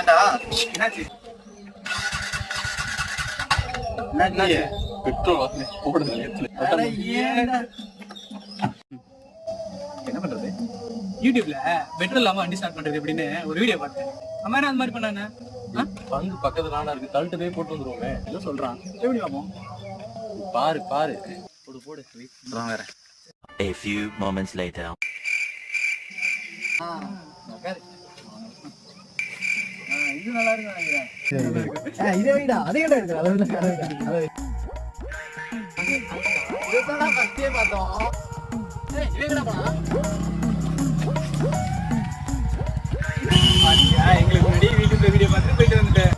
ஏன்டா என்னாச்சு? என்னாச்சு? பெட்ரோல் போடுது. என்ன பண்றது? யூடியூப்ல பெட்ரோல் இல்லாம வண்டி ஸ்டார்ட் பண்றது எப்படின்னு ஒரு வீடியோ பார்த்தேன். அம்மா அந்த மாதிரி பண்ணானே பங்கு பக்கத்துல நானா இருக்கு, தள்ளிட்டு போய் போட்டு வந்துருவோமே. ஏதோ சொல்றான், எப்படி பார்ப்போம்? பாரு பாரு, போடு போடு. சொல்றான் வேற. A few moments later. இது நல்லா இருக்கு நினைக்கிறேன். இதை விடா அதே கிட்ட இருக்கு. இதுதான் ஃபர்ஸ்டே பார்த்தோம். எங்களுக்கு முன்னாடி வீட்டுக்கு வீடியோ பார்த்து போயிட்டு வந்துட்டேன்.